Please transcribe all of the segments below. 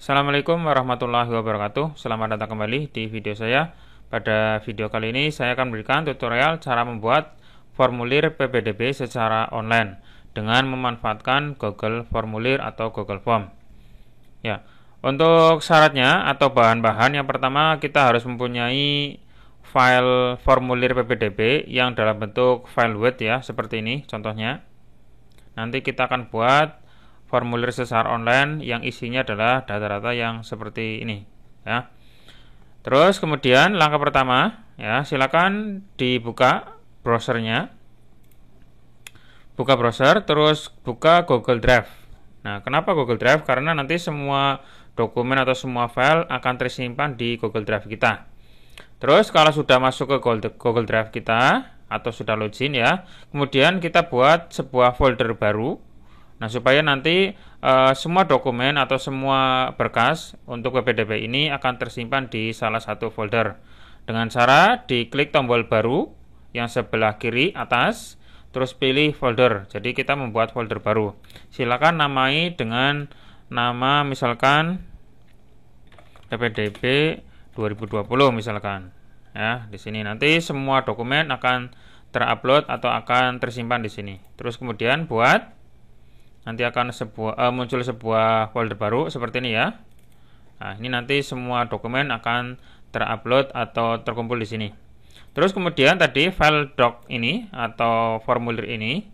Assalamualaikum warahmatullahi wabarakatuh. Selamat datang kembali di video saya. Pada video kali ini saya akan memberikan tutorial cara membuat formulir PPDB secara online dengan memanfaatkan Google Formulir atau Google Form. Ya, untuk syaratnya atau bahan-bahan, yang pertama kita harus mempunyai file formulir PPDB yang dalam bentuk file Word ya, seperti ini contohnya. Nanti kita akan buat formulir secara online yang isinya adalah data-data yang seperti ini ya. Terus kemudian langkah pertama ya, silakan dibuka browsernya. Buka browser, terus buka Google Drive. Nah, kenapa Google Drive? Karena nanti semua dokumen atau semua file akan tersimpan di Google Drive kita. Terus kalau sudah masuk ke Google Drive kita atau sudah login ya, kemudian kita buat sebuah folder baru. Nah, supaya nanti semua dokumen atau semua berkas untuk PPDB ini akan tersimpan di salah satu folder. Dengan cara diklik tombol baru yang sebelah kiri atas, terus pilih folder. Jadi kita membuat folder baru. Silakan namai dengan nama misalkan PPDB 2020 misalkan. Ya, di sini nanti semua dokumen akan terupload atau akan tersimpan di sini. Terus kemudian nanti akan muncul sebuah folder baru seperti ini ya. Nah, ini nanti semua dokumen akan terupload atau terkumpul di sini. Terus kemudian tadi file doc ini atau formulir ini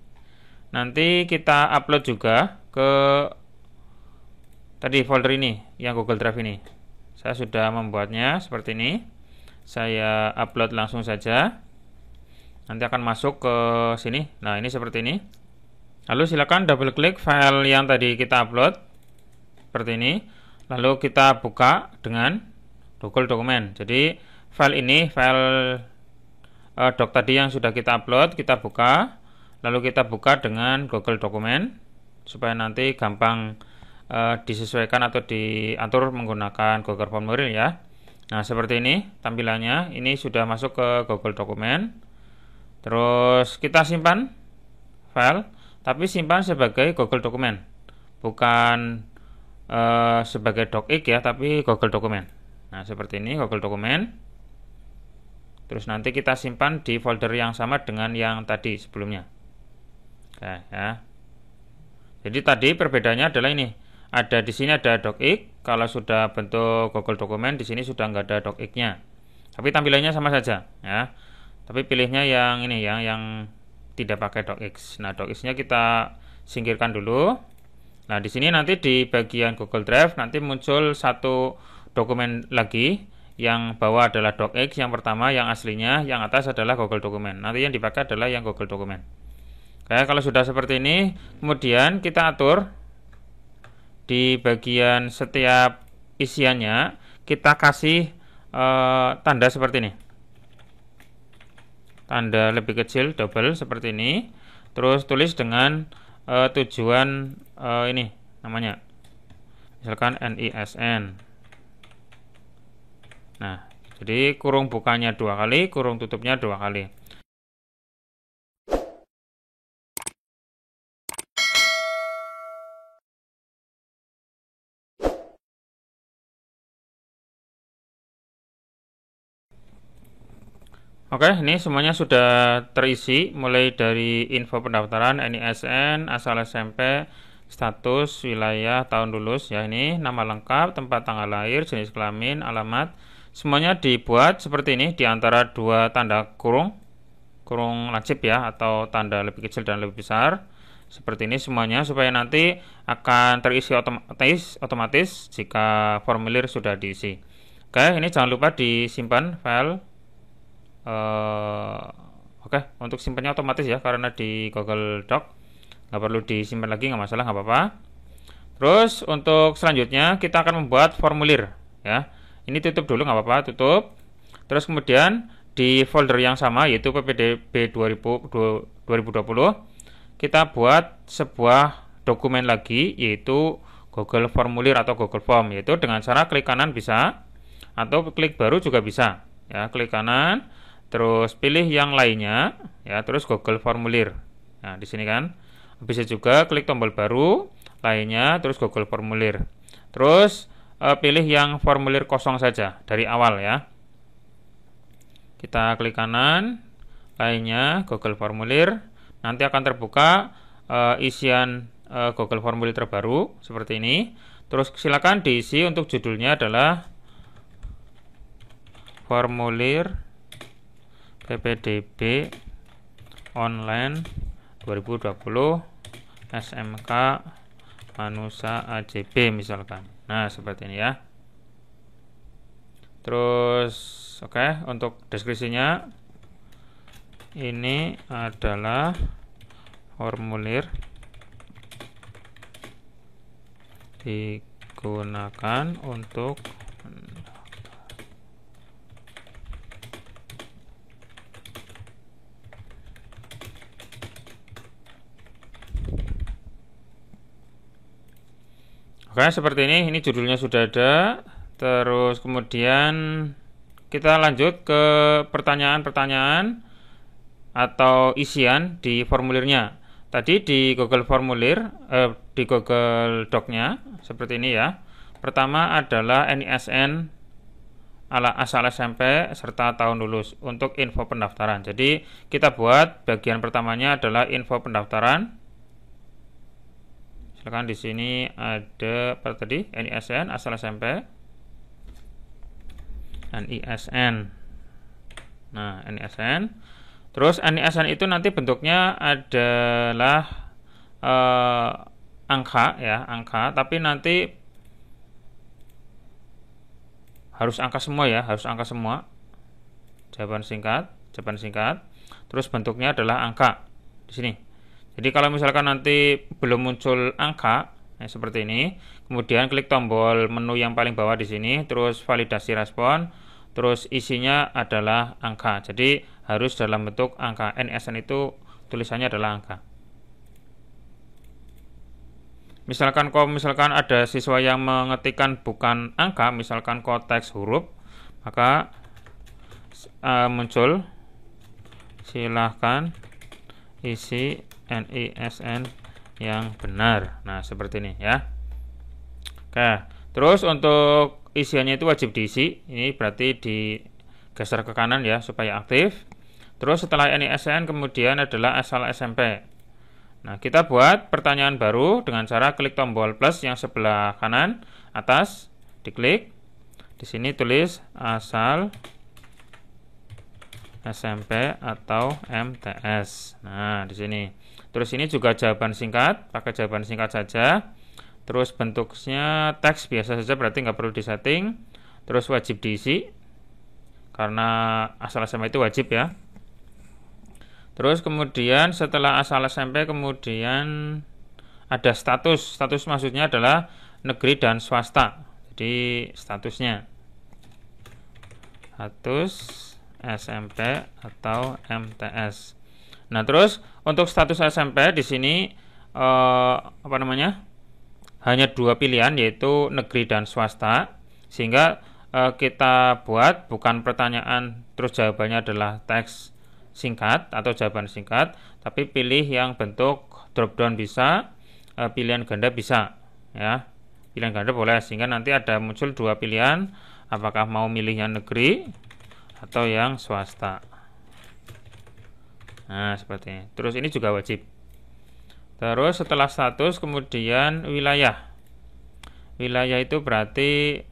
nanti kita upload juga ke tadi folder ini yang Google Drive ini. Saya sudah membuatnya seperti ini. Saya upload langsung saja. Nanti akan masuk ke sini. Nah, ini seperti ini. Lalu silakan double klik file yang tadi kita upload seperti ini. Lalu kita buka dengan Google Dokumen. Jadi file ini, file doc tadi yang sudah kita upload, kita buka. Lalu kita buka dengan Google Dokumen supaya nanti gampang disesuaikan atau diatur menggunakan Google Formulir ya. Nah, seperti ini tampilannya. Ini sudah masuk ke Google Dokumen. Terus kita simpan file, tapi simpan sebagai Google Dokumen, bukan sebagai docx ya, tapi Google Dokumen. Nah, seperti ini Google Dokumen. Terus nanti kita simpan di folder yang sama dengan yang tadi sebelumnya. Oke ya. Jadi tadi perbedaannya adalah ini. Ada di sini ada docx. Kalau sudah bentuk Google Dokumen, di sini sudah nggak ada docx-nya. Tapi tampilannya sama saja ya. Tapi pilihnya yang ini ya, yang tidak pakai docx. Nah, docx-nya kita singkirkan dulu. Nah, di sini nanti di bagian Google Drive nanti muncul satu dokumen lagi yang bawah adalah docx yang pertama, yang aslinya, yang atas adalah Google Dokumen. Nanti yang dipakai adalah yang Google Dokumen. Oke, kalau sudah seperti ini, kemudian kita atur di bagian setiap isiannya, kita kasih tanda seperti ini. Tanda lebih kecil double seperti ini. Terus tulis dengan tujuan ini namanya, misalkan NISN. Nah, jadi kurung bukanya 2 kali, kurung tutupnya 2 kali. Oke, ini semuanya sudah terisi, mulai dari info pendaftaran, NISN, asal SMP, status, wilayah, tahun lulus ya, ini nama lengkap, tempat tanggal lahir, jenis kelamin, alamat. Semuanya dibuat seperti ini di antara dua tanda kurung lancip ya, atau tanda lebih kecil dan lebih besar. Seperti ini semuanya supaya nanti akan terisi otomatis jika formulir sudah diisi. Oke, ini jangan lupa disimpan file. Oke, untuk simpannya otomatis ya, karena di Google Doc nggak perlu disimpan lagi, nggak masalah, nggak apa-apa. Terus untuk selanjutnya kita akan membuat formulir ya. Ini tutup dulu, nggak apa-apa, tutup. Terus kemudian di folder yang sama yaitu PPDB 2020 kita buat sebuah dokumen lagi yaitu Google Formulir atau Google Form, yaitu dengan cara klik kanan bisa atau klik baru juga bisa ya. Klik kanan, terus pilih yang lainnya ya, terus Google Formulir. Nah, di sini kan bisa juga klik tombol baru lainnya, terus Google Formulir. Terus pilih yang formulir kosong saja dari awal ya. Kita klik kanan, lainnya Google Formulir. Nanti akan terbuka isian Google Formulir terbaru seperti ini. Terus silakan diisi, untuk judulnya adalah formulir PPDB online 2020 SMK Manusa AJB misalkan. Nah, seperti ini ya. Terus oke, untuk deskripsinya ini adalah formulir digunakan untuk oke, seperti ini judulnya sudah ada. Terus kemudian kita lanjut ke pertanyaan-pertanyaan atau isian di formulirnya. Tadi di Google Formulir, di Google Doc-nya seperti ini ya. Pertama adalah NISN asal SMP serta tahun lulus untuk info pendaftaran. Jadi kita buat bagian pertamanya adalah info pendaftaran. Silakan di sini ada apa tadi? NISN asal SMP. NISN. Nah, NISN. Terus NISN itu nanti bentuknya adalah angka ya, angka, tapi nanti harus angka semua ya, harus angka semua. Jawaban singkat. Terus bentuknya adalah angka di sini. Jadi kalau misalkan nanti belum muncul angka seperti ini, kemudian klik tombol menu yang paling bawah di sini, terus validasi respon, terus isinya adalah angka. Jadi harus dalam bentuk angka. NISN itu tulisannya adalah angka. Misalkan ada siswa yang mengetikkan bukan angka, misalkan konteks huruf, maka muncul silahkan isi NISN yang benar. Nah, seperti ini ya. Oke, terus untuk isiannya itu wajib diisi. Ini berarti digeser ke kanan ya supaya aktif. Terus setelah NISN kemudian adalah asal SMP. Nah, kita buat pertanyaan baru dengan cara klik tombol plus yang sebelah kanan atas, diklik. Di sini tulis asal SMP atau MTS. Nah, di sini. Terus ini juga jawaban singkat, pakai jawaban singkat saja. Terus bentuknya teks biasa saja, berarti nggak perlu disetting. Terus wajib diisi, karena asal SMP itu wajib ya. Terus kemudian setelah asal SMP kemudian ada status. Status maksudnya adalah negeri dan swasta. Jadi statusnya status SMP atau MTS. Nah, terus untuk status SMP di sini hanya dua pilihan, yaitu negeri dan swasta, sehingga kita buat bukan pertanyaan terus jawabannya adalah teks singkat atau jawaban singkat, tapi pilih yang bentuk drop down bisa, pilihan ganda bisa ya. Pilihan ganda boleh, sehingga nanti ada muncul dua pilihan, apakah mau milih yang negeri atau yang swasta. Nah, seperti ini. Terus ini juga wajib. Terus setelah status kemudian wilayah. Wilayah itu berarti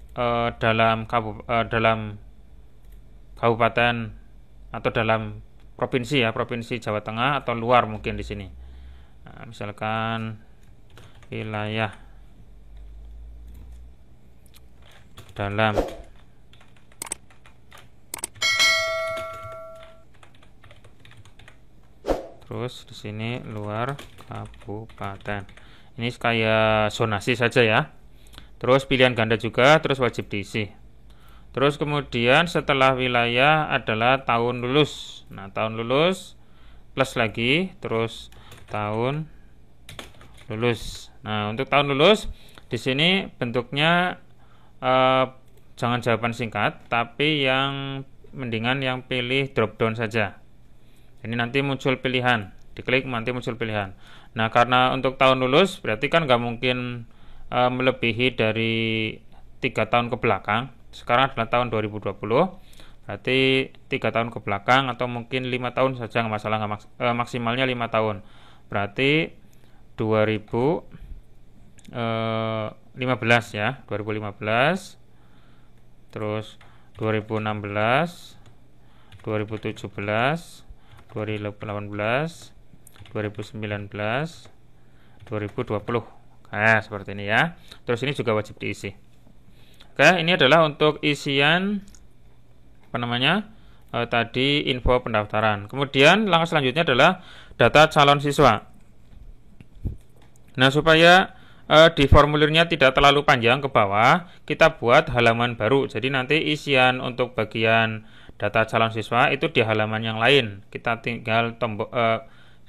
dalam kabupaten atau dalam provinsi ya, provinsi Jawa Tengah atau luar mungkin di sini. Nah, misalkan wilayah dalam terus di sini luar kabupaten. Ini kayak zonasi saja ya. Terus pilihan ganda juga, terus wajib diisi. Terus kemudian setelah wilayah adalah tahun lulus. Nah, tahun lulus plus lagi, terus tahun lulus. Nah, untuk tahun lulus di sini bentuknya jangan jawaban singkat, tapi yang mendingan yang pilih drop down saja. Ini nanti muncul pilihan, diklik nanti muncul pilihan. Nah, karena untuk tahun lulus berarti kan nggak mungkin melebihi dari 3 tahun ke belakang, sekarang adalah tahun 2020, berarti 3 tahun ke belakang atau mungkin 5 tahun saja nggak masalah, maksimalnya 5 tahun, berarti 2015 ya, 2015, terus 2016, 2017, 2018, 2019, 2020. Nah, seperti ini ya. Terus ini juga wajib diisi. Oke, ini adalah untuk isian tadi info pendaftaran. Kemudian langkah selanjutnya adalah data calon siswa. Nah, supaya di formulirnya tidak terlalu panjang ke bawah, kita buat halaman baru. Jadi nanti isian untuk bagian data calon siswa itu di halaman yang lain. Kita tinggal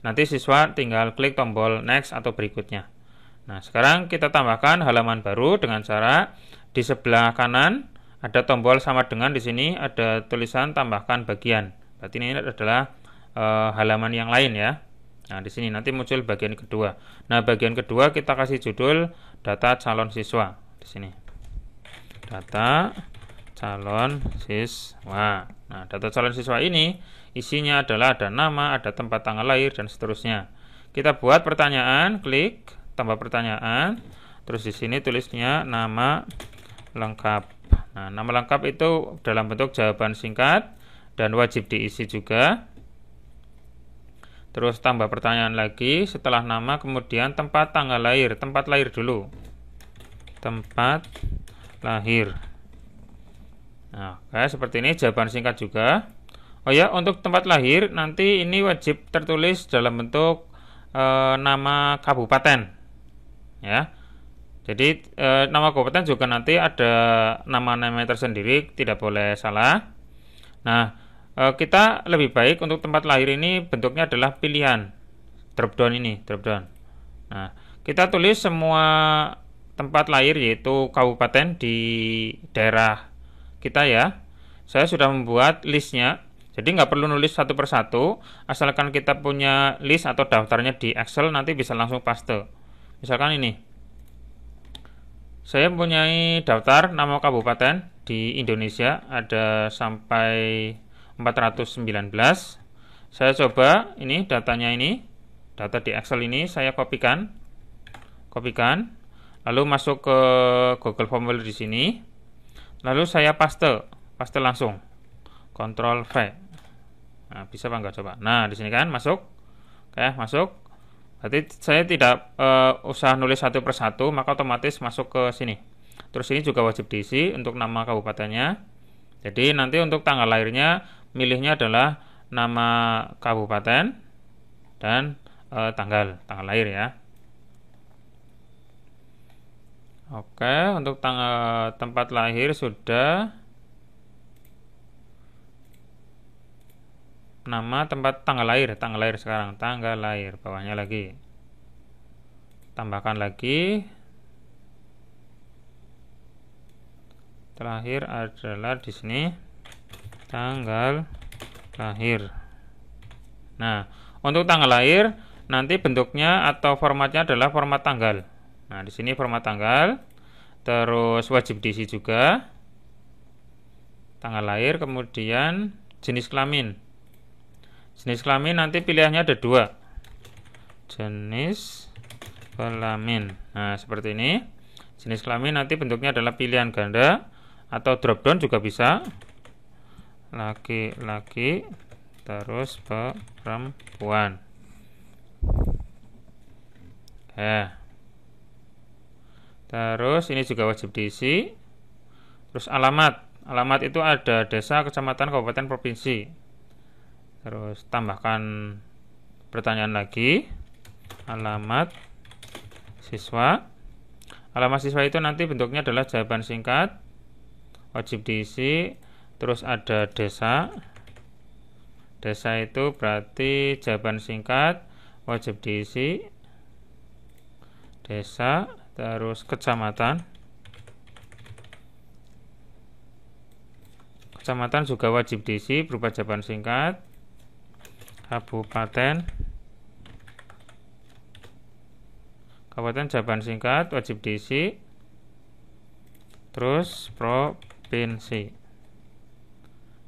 nanti siswa tinggal klik tombol next atau berikutnya. Nah, sekarang kita tambahkan halaman baru dengan cara di sebelah kanan ada tombol sama dengan di sini ada tulisan tambahkan bagian. Berarti ini adalah halaman yang lain ya. Nah, di sini nanti muncul bagian kedua. Nah, bagian kedua kita kasih judul data calon siswa di sini. Data calon siswa. Nah, data calon siswa ini isinya adalah ada nama, ada tempat tanggal lahir dan seterusnya. Kita buat pertanyaan, klik tambah pertanyaan. Terus di sini tulisnya nama lengkap. Nah, nama lengkap itu dalam bentuk jawaban singkat dan wajib diisi juga. Terus tambah pertanyaan lagi, setelah nama kemudian tempat tanggal lahir, tempat lahir dulu. Tempat lahir. Nah, kayak seperti ini jawaban singkat juga. Oh ya, untuk tempat lahir nanti ini wajib tertulis dalam bentuk nama kabupaten. Ya. Jadi nama kabupaten juga nanti ada nama-nama tersendiri, tidak boleh salah. Nah, kita lebih baik untuk tempat lahir ini bentuknya adalah pilihan drop down ini, drop down. Nah, kita tulis semua tempat lahir yaitu kabupaten di daerah kita ya. Saya sudah membuat listnya, jadi nggak perlu nulis satu persatu, asalkan kita punya list atau daftarnya di Excel nanti bisa langsung paste. Misalkan ini, saya mempunyai daftar nama kabupaten di Indonesia ada sampai 419. Saya coba ini datanya ini, data di Excel ini saya kopikan, lalu masuk ke Google Formulir di sini, lalu saya paste langsung, Ctrl V. Nah, bisa apa enggak coba? Nah, di sini kan masuk, masuk. Berarti saya tidak usah nulis satu persatu, maka otomatis masuk ke sini. Terus ini juga wajib diisi untuk nama kabupatennya. Jadi nanti untuk tanggal lahirnya milihnya adalah nama kabupaten dan tanggal lahir ya. Oke, untuk tempat lahir sudah. Nama tempat tanggal lahir sekarang, tanggal lahir bawahnya lagi. Tambahkan lagi. Terakhir adalah di sini tanggal lahir. Nah, untuk tanggal lahir nanti bentuknya atau formatnya adalah format tanggal. Nah, di sini format tanggal. Terus wajib diisi juga tanggal lahir, kemudian jenis kelamin. Jenis kelamin nanti pilihannya ada 2. Jenis kelamin. Nah, seperti ini. Jenis kelamin nanti bentuknya adalah pilihan ganda atau drop down juga bisa. Laki-laki terus perempuan. Terus ini juga wajib diisi. Terus alamat. Alamat itu ada desa, kecamatan, kabupaten, provinsi. Terus tambahkan pertanyaan lagi. Alamat siswa. Alamat siswa itu nanti bentuknya adalah jawaban singkat, wajib diisi. Terus ada desa. Desa itu berarti jawaban singkat, wajib diisi. Desa, terus kecamatan. Kecamatan juga wajib diisi berupa jawaban singkat. Kabupaten jawaban singkat wajib diisi. terus provinsi.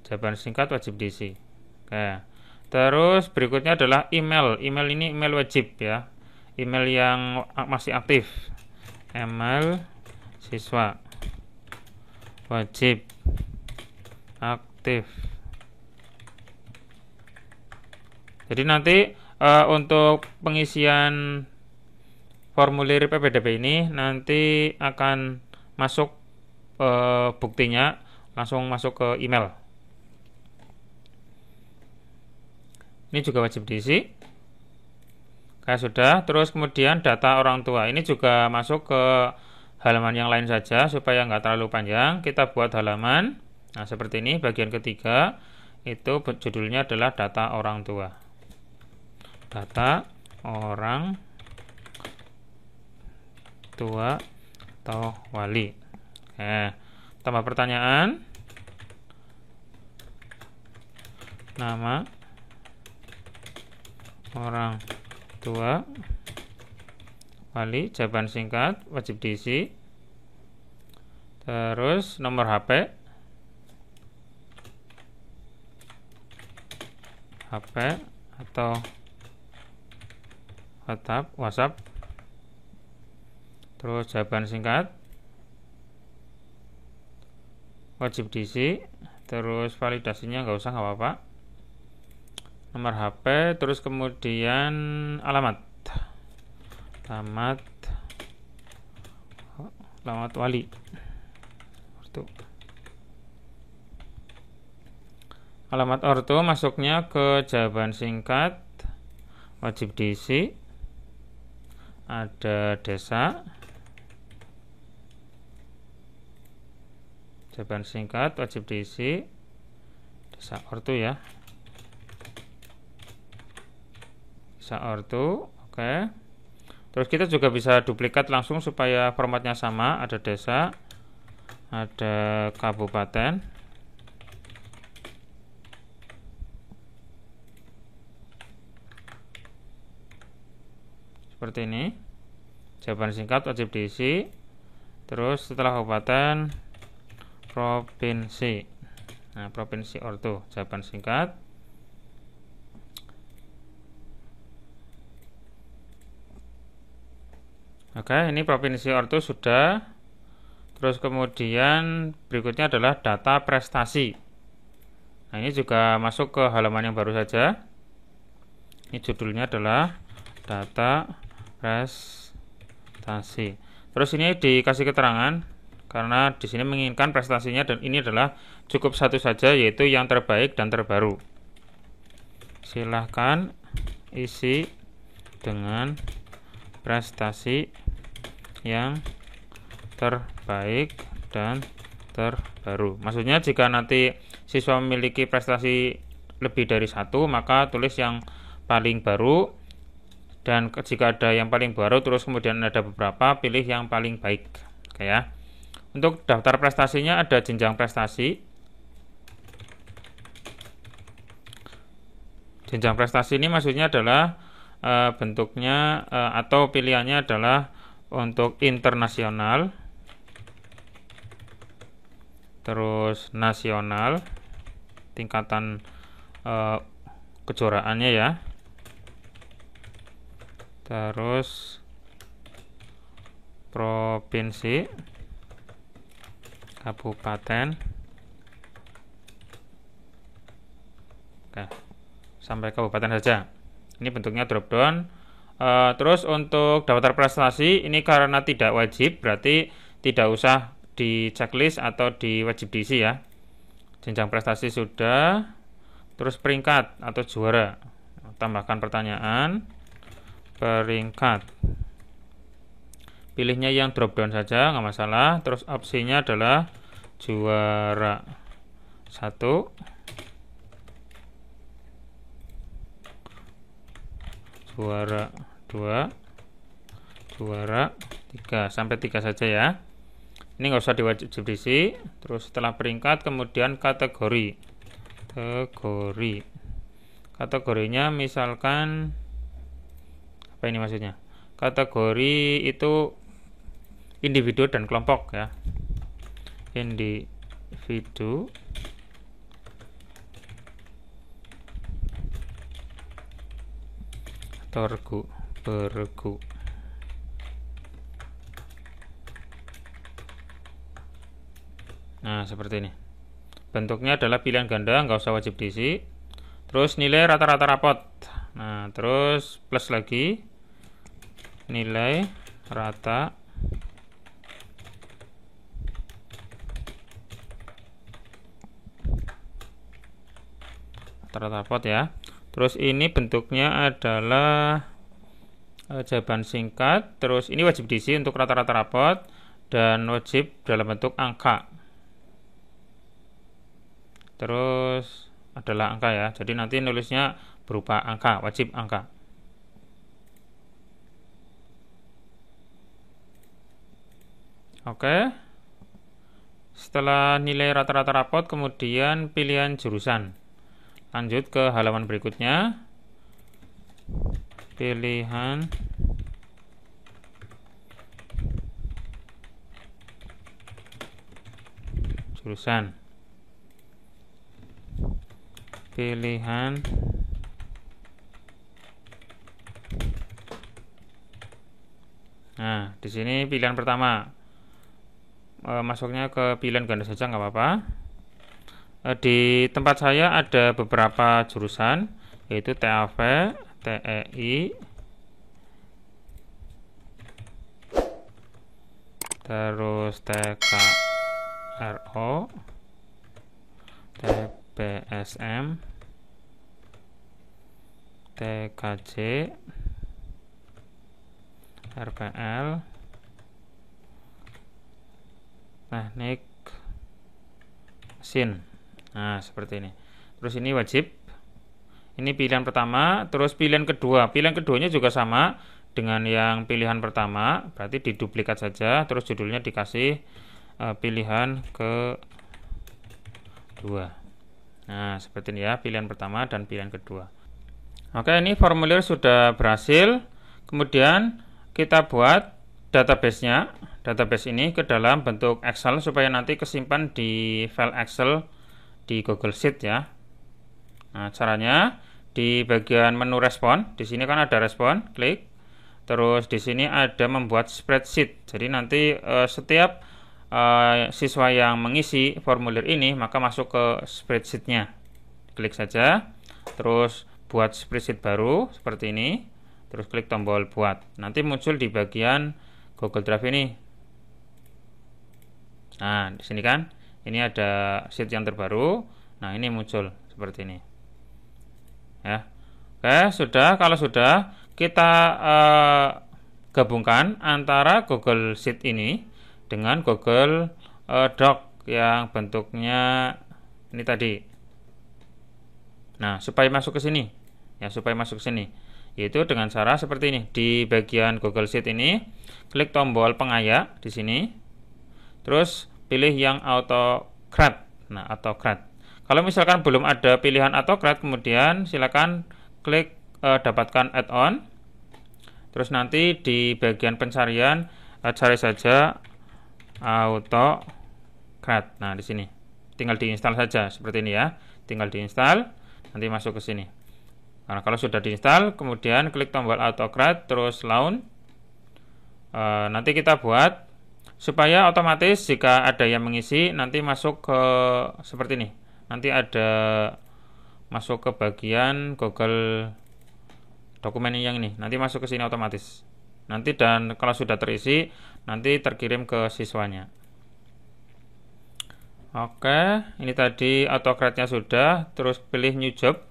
Jawaban singkat wajib diisi. Oke. Terus berikutnya adalah email. Email ini email wajib ya. Email yang masih aktif. Email siswa wajib aktif. Jadi nanti untuk pengisian formulir PPDB ini nanti akan masuk buktinya langsung masuk ke email. Ini juga wajib diisi. Kayak sudah. Terus kemudian data orang tua. Ini juga masuk ke halaman yang lain saja supaya nggak terlalu panjang. Kita buat halaman. Nah seperti ini bagian ketiga. Itu judulnya adalah data orang tua. Data orang tua atau wali. Tambah pertanyaan. Nama orang tua wali, jawaban singkat wajib diisi. Terus nomor HP atau WhatsApp. Terus jawaban singkat wajib diisi. Terus validasinya nggak usah, nggak apa-apa. Nomor HP, terus kemudian alamat wali. Alamat ortu masuknya ke jawaban singkat wajib diisi. Ada desa, jawaban singkat wajib diisi. Desa ortu ya. Ortu, oke. Terus kita juga bisa duplikat langsung supaya formatnya sama. Ada desa, ada kabupaten, seperti ini. Jawaban singkat wajib diisi. Terus setelah kabupaten, provinsi. Nah, provinsi ortu, jawaban singkat. Oke, ini provinsi ortu sudah. Terus kemudian berikutnya adalah data prestasi. Nah, ini juga masuk ke halaman yang baru saja. Ini judulnya adalah data prestasi. Terus ini dikasih keterangan karena di sini menginginkan prestasinya dan ini adalah cukup satu saja, yaitu yang terbaik dan terbaru. Silahkan isi dengan prestasi yang terbaik dan terbaru. Maksudnya jika nanti siswa memiliki prestasi lebih dari satu, maka tulis yang paling baru, dan jika ada yang paling baru terus kemudian ada beberapa, pilih yang paling baik. Oke ya. Untuk daftar prestasinya ada jenjang prestasi. Jenjang prestasi ini maksudnya adalah bentuknya atau pilihannya adalah untuk internasional, terus nasional, tingkatan kejuaraannya ya, terus provinsi, kabupaten. Oke, sampai kabupaten saja. Ini bentuknya drop down. Terus untuk daftar prestasi ini karena tidak wajib, berarti tidak usah di checklist atau di wajib diisi ya. Jenjang prestasi sudah. Terus peringkat atau juara, tambahkan pertanyaan. Peringkat, pilihnya yang drop down saja, nggak masalah. Terus opsinya adalah juara 1, juara 2, juara 3, sampai 3 saja ya. Ini nggak usah diwajib diisi. Terus setelah peringkat kemudian kategori. Kategorinya misalkan apa ini maksudnya? Kategori itu individu dan kelompok ya. individu atau bergu. Nah, seperti ini. Bentuknya adalah pilihan ganda, nggak usah wajib diisi. Terus nilai rata-rata rapot. Nah, terus plus lagi nilai rata rapot ya. Terus ini bentuknya adalah jawaban singkat. Terus ini wajib diisi untuk rata-rata rapot dan wajib dalam bentuk angka. Terus adalah angka ya. Jadi nanti nulisnya berupa angka, wajib angka. Oke. Setelah nilai rata-rata rapot, kemudian pilihan jurusan. Lanjut ke halaman berikutnya. Pilihan jurusan. Pilihan Nah, di sini pilihan pertama. Masuknya ke pilihan ganda saja nggak apa-apa. Di tempat saya ada beberapa jurusan, yaitu TAV, TEI, terus TKRO, TBSM, TKJ, RPL, teknik mesin. Nah, seperti ini. Terus ini wajib. Ini pilihan pertama. Terus pilihan kedua. Pilihan keduanya juga sama dengan yang pilihan pertama. Berarti diduplikat saja. Terus judulnya dikasih pilihan kedua. Nah, seperti ini ya. Pilihan pertama dan pilihan kedua. Oke, ini formulir sudah berhasil. Kemudian kita buat database-nya. Database ini ke dalam bentuk Excel supaya nanti kesimpan di file Excel di Google Sheet ya. Nah, caranya di bagian menu respon, di sini kan ada respon, klik. Terus di sini ada membuat spreadsheet. Jadi nanti setiap siswa yang mengisi formulir ini maka masuk ke spreadsheet-nya. Klik saja. Terus buat spreadsheet baru seperti ini. Terus klik tombol buat. Nanti muncul di bagian Google Drive ini. Nah, di sini kan ini ada sheet yang terbaru. Nah, ini muncul seperti ini. Ya. Oke, sudah. Kalau sudah, kita gabungkan antara Google Sheet ini dengan Google Doc yang bentuknya ini tadi. Nah, supaya masuk ke sini. Ya, supaya masuk ke sini. Yaitu dengan cara seperti ini. Di bagian Google Sheet ini, klik tombol pengayak di sini. Terus pilih yang autocrat. Nah, autocrat. Kalau misalkan belum ada pilihan autocrat, kemudian silakan klik dapatkan add-on. Terus nanti di bagian pencarian cari saja autocrat. Nah, di sini tinggal diinstal saja seperti ini ya. Tinggal diinstal, nanti masuk ke sini. Nah, kalau sudah diinstal, kemudian klik tombol autocrat terus launch. Nanti kita buat supaya otomatis jika ada yang mengisi nanti masuk ke seperti ini. Nanti ada masuk ke bagian Google dokumen yang ini. Nanti masuk ke sini otomatis. Nanti dan kalau sudah terisi nanti terkirim ke siswanya. Oke, ini tadi autocrat-nya sudah, terus pilih new job.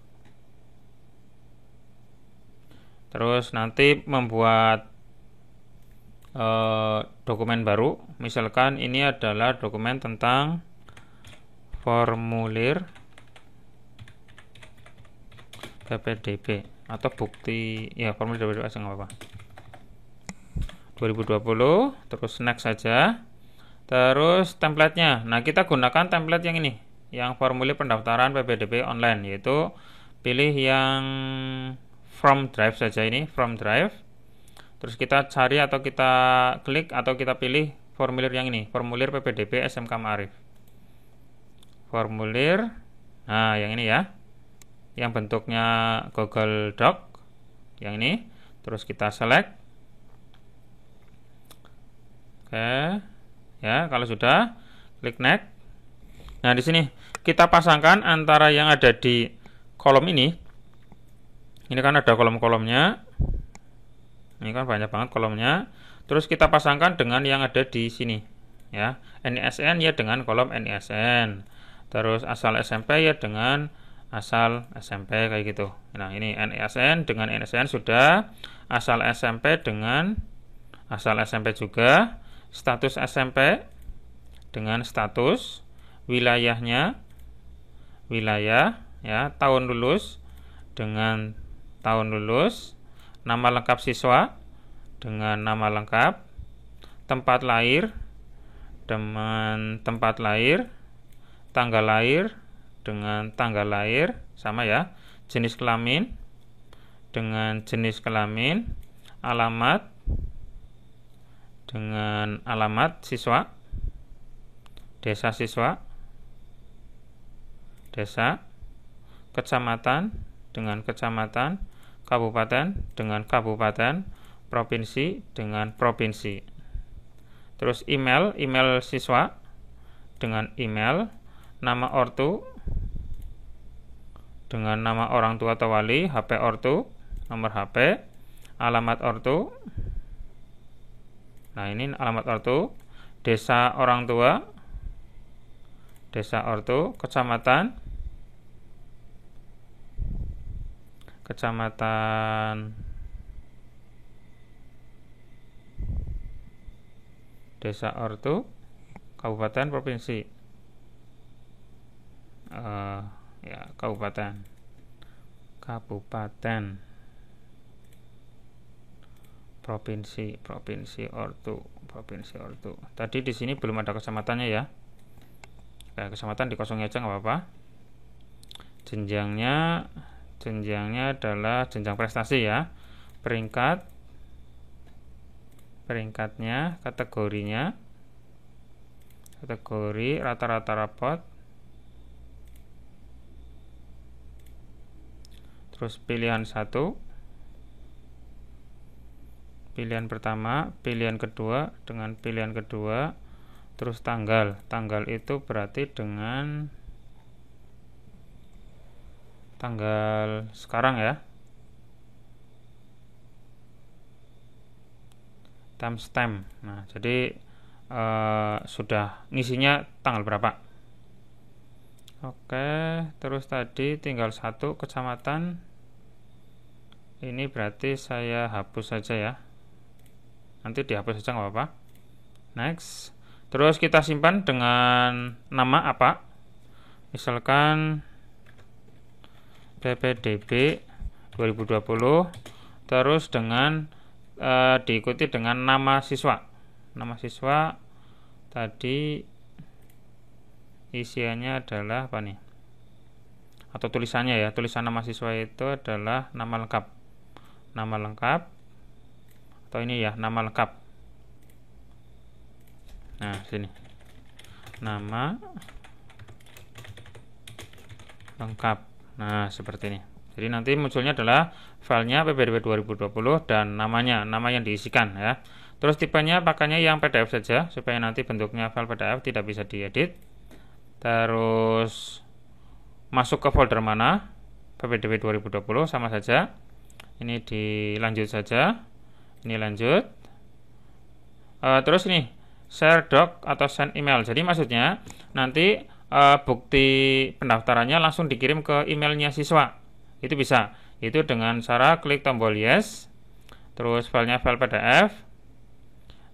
Terus nanti membuat dokumen baru. Misalkan ini adalah dokumen tentang formulir PPDB atau bukti ya, formulir PPDB aja nggak apa-apa. 2020, terus next saja. Terus template-nya. Nah, kita gunakan template yang ini, yang formulir pendaftaran PPDB online, yaitu pilih yang from drive saja ini, from drive. Terus kita cari atau kita klik atau kita pilih formulir yang ini, formulir PPDB SMK Ma'arif. Formulir, nah yang ini ya, yang bentuknya Google Doc, yang ini. Terus kita select. Oke, ya kalau sudah, klik next. Nah di sini kita pasangkan antara yang ada di kolom ini. Ini kan ada kolom-kolomnya. Ini kan banyak banget kolomnya. Terus kita pasangkan dengan yang ada di sini, ya. NISN ya dengan kolom NISN. Terus asal SMP ya dengan asal SMP kayak gitu. Nah, ini NISN dengan NISN sudah, asal SMP dengan asal SMP juga, status SMP dengan status, wilayahnya wilayah ya, tahun lulus dengan tahun lulus, nama lengkap siswa dengan nama lengkap, tempat lahir dengan tempat lahir, tanggal lahir dengan tanggal lahir sama ya, jenis kelamin dengan jenis kelamin, alamat dengan alamat siswa, desa siswa, desa, kecamatan dengan kecamatan, kabupaten dengan kabupaten, provinsi dengan provinsi. Terus email siswa dengan email, nama ortu dengan nama orang tua atau wali, HP ortu, nomor HP, alamat ortu. Nah, ini alamat ortu, desa orang tua, desa ortu, kecamatan, desa ortu, kabupaten, provinsi, ya kabupaten, provinsi ortu. Tadi di sini belum ada kecamatannya ya. Kayak kecamatan dikosongin aja nggak apa-apa. Jenjangnya adalah jenjang prestasi ya. Peringkatnya, kategorinya, kategori rata-rata rapot. Terus pilihan 1, pilihan pertama, pilihan kedua dengan pilihan kedua. Terus tanggal itu berarti dengan tanggal sekarang ya, timestamp. Nah, jadi sudah ngisinya tanggal berapa. Oke, terus tadi tinggal 1 kecamatan. Ini berarti saya hapus saja ya, nanti dihapus saja nggak apa-apa. Next. Terus kita simpan dengan nama apa, misalkan PPDB 2020, terus dengan diikuti dengan nama siswa. Nama siswa tadi isiannya adalah apa nih, atau tulisannya ya, tulisan nama siswa itu adalah nama lengkap atau ini ya, nama lengkap. Nah, sini nama lengkap. Nah, seperti ini. Jadi nanti munculnya adalah filenya PPDB 2020 dan nama yang diisikan ya. Terus tipenya pakainya yang PDF saja supaya nanti bentuknya file PDF tidak bisa diedit. Terus masuk ke folder mana, PPDB 2020 sama saja. Ini dilanjut saja. Ini lanjut. Terus ini share doc atau send email. Jadi maksudnya nanti bukti pendaftarannya langsung dikirim ke emailnya siswa. Itu bisa. Itu dengan cara klik tombol yes. Terus filenya file PDF.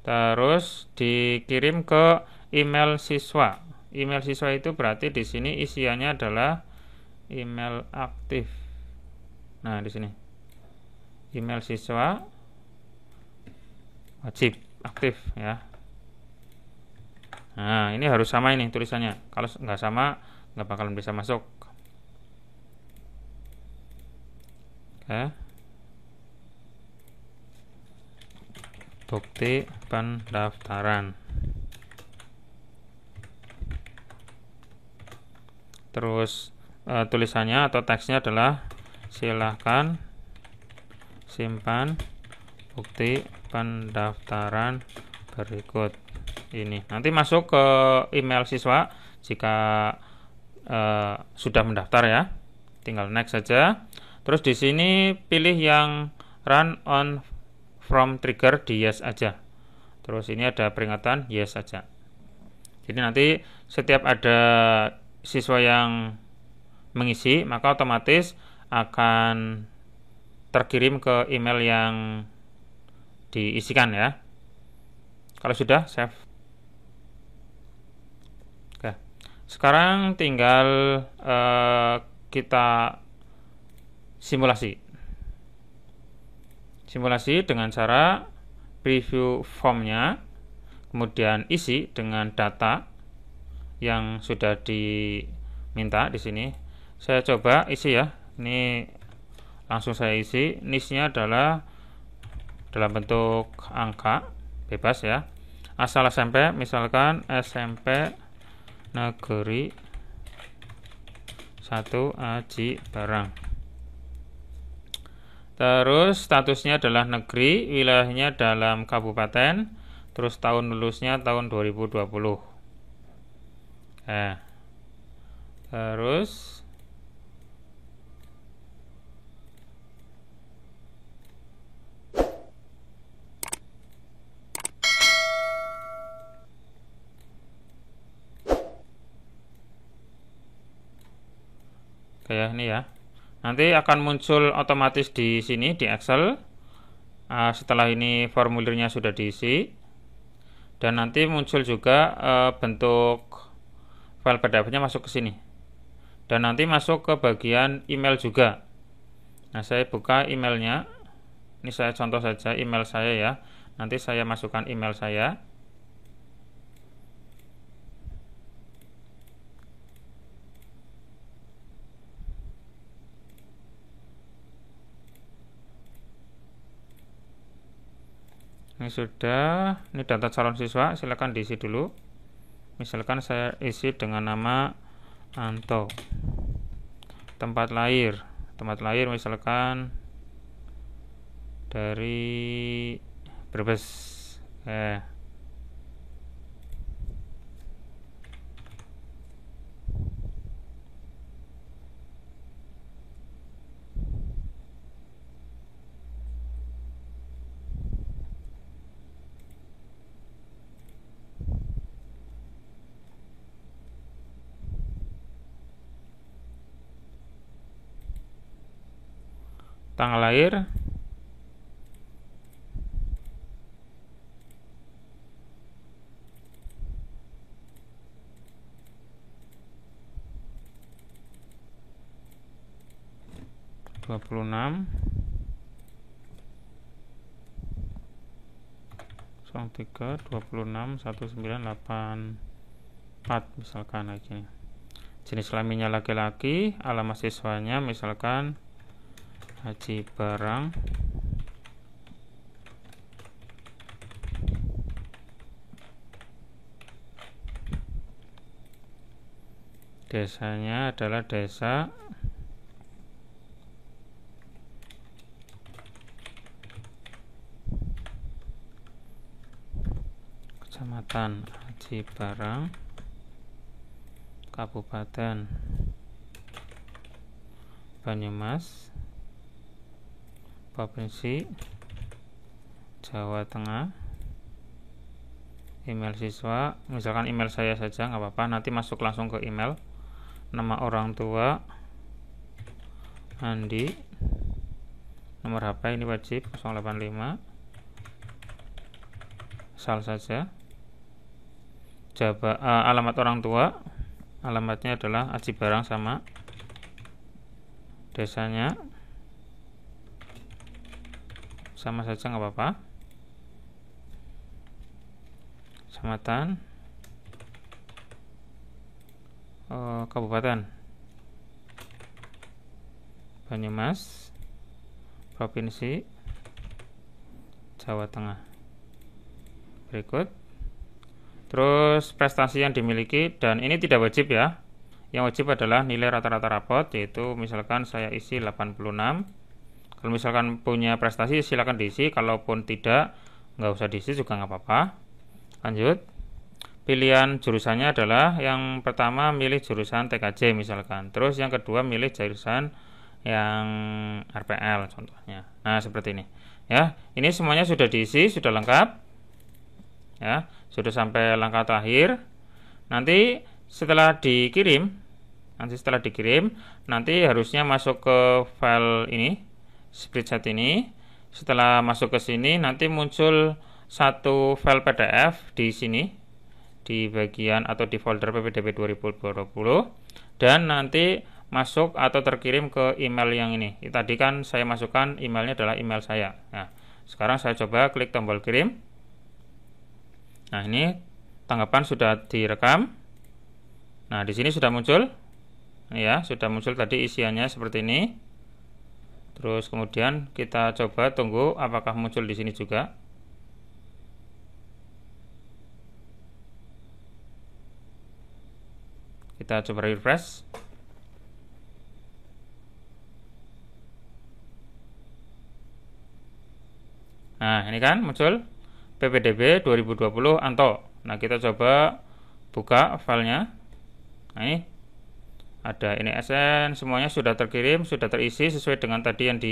Terus dikirim ke email siswa. Email siswa itu berarti di sini isiannya adalah email aktif. Nah, di sini. Email siswa wajib aktif ya. Nah, ini harus sama ini tulisannya. Kalau nggak sama, nggak bakalan bisa masuk. Oke. Bukti pendaftaran. Terus tulisannya atau teksnya adalah silahkan simpan bukti pendaftaran berikut ini. Nanti masuk ke email siswa jika sudah mendaftar ya. Tinggal next saja. Terus di sini pilih yang run on from trigger di yes aja. Terus ini ada peringatan yes saja. Jadi nanti setiap ada siswa yang mengisi, maka otomatis akan terkirim ke email yang diisikan ya. Kalau sudah save. Oke. Sekarang tinggal kita simulasi dengan cara preview formnya, kemudian isi dengan data yang sudah diminta di sini. Saya coba isi ya. Ini langsung saya isi. Niche-nya adalah dalam bentuk angka bebas ya. Asal SMP, misalkan SMP Negeri 1 Aji Barang. Terus statusnya adalah negeri, wilayahnya dalam kabupaten, terus tahun lulusnya tahun 2020. Terus kayak ini ya. Nanti akan muncul otomatis di sini di Excel. Setelah ini formulirnya sudah diisi, dan nanti muncul juga bentuk file PDF-nya masuk ke sini, dan nanti masuk ke bagian email juga. Nah, saya buka emailnya. Ini saya contoh saja email saya ya. Nanti saya masukkan email saya. Ini sudah, ini data calon siswa, silakan diisi dulu. Misalkan saya isi dengan nama Anto. Tempat lahir misalkan dari Brebes. Tanggal lahir dua puluh 1984 misalkan kayak gini. Jenis kelaminnya laki-laki, alamat siswanya misalkan Aji Barang, desanya adalah desa Kecamatan Aji Barang, Kabupaten Banyumas, Provinsi Jawa Tengah. Email siswa, misalkan email saya saja nggak apa-apa, nanti masuk langsung ke email. Nama orang tua Andi, nomor HP ini wajib 085, asal saja. Alamat orang tua, alamatnya adalah Aji Barang sama desanya sama saja nggak apa-apa. Kecamatan, Kabupaten Banyumas, Provinsi Jawa Tengah. Berikut. Terus prestasi yang dimiliki, dan ini tidak wajib ya. Yang wajib adalah nilai rata-rata rapot, yaitu misalkan saya isi 86. Kalau misalkan punya prestasi silakan diisi, kalaupun tidak nggak usah diisi juga nggak apa-apa. Lanjut. Pilihan jurusannya adalah yang pertama milih jurusan TKJ misalkan, terus yang kedua milih jurusan yang RPL contohnya. Nah, seperti ini. Ya, ini semuanya sudah diisi, sudah lengkap. Ya, sudah sampai langkah terakhir. Nanti setelah dikirim, nanti harusnya masuk ke file ini, spreadsheet ini. Setelah masuk ke sini, nanti muncul satu file PDF di sini, di bagian atau di folder PPDB 2020, dan nanti masuk atau terkirim ke email yang ini. Tadi kan saya masukkan emailnya adalah email saya. Nah, sekarang saya coba klik tombol kirim. Nah, ini tanggapan sudah direkam. Nah, di sini sudah muncul. Ya, sudah muncul tadi isiannya seperti ini. Terus kemudian kita coba tunggu apakah muncul di sini juga. Kita coba refresh. Nah, ini kan muncul PPDB 2020 Anto. Nah, kita coba buka filenya. Nah, ini ada ini SN, semuanya sudah terkirim, sudah terisi sesuai dengan tadi yang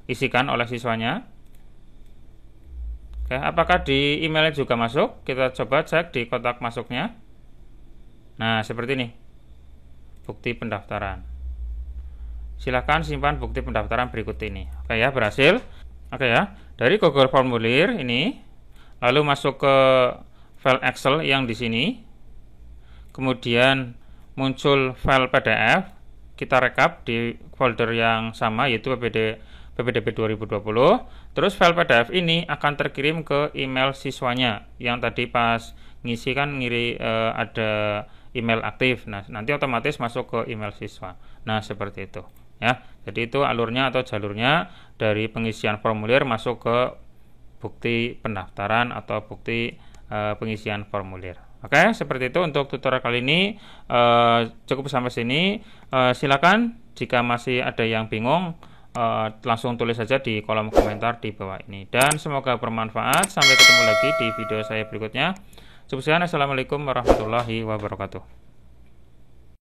diisikan oleh siswanya. Oke, apakah di emailnya juga masuk? Kita coba cek di kotak masuknya. Nah, seperti ini. Bukti pendaftaran. Silahkan simpan bukti pendaftaran berikut ini. Oke ya, berhasil. Oke ya, dari Google Formulir ini, lalu masuk ke file Excel yang di sini. Kemudian muncul file PDF. Kita rekap di folder yang sama, yaitu PPDB 2020. Terus file PDF ini akan terkirim ke email siswanya yang tadi pas ngisi kan ada email aktif. Nah, nanti otomatis masuk ke email siswa. Nah, seperti itu ya. Jadi itu alurnya atau jalurnya dari pengisian formulir masuk ke bukti pendaftaran atau bukti pengisian formulir. Oke, seperti itu untuk tutorial kali ini. Cukup sampai sini. Silakan jika masih ada yang bingung, langsung tulis saja di kolom komentar di bawah ini. Dan semoga bermanfaat. Sampai ketemu lagi di video saya berikutnya. Cukup sekian. Assalamualaikum warahmatullahi wabarakatuh.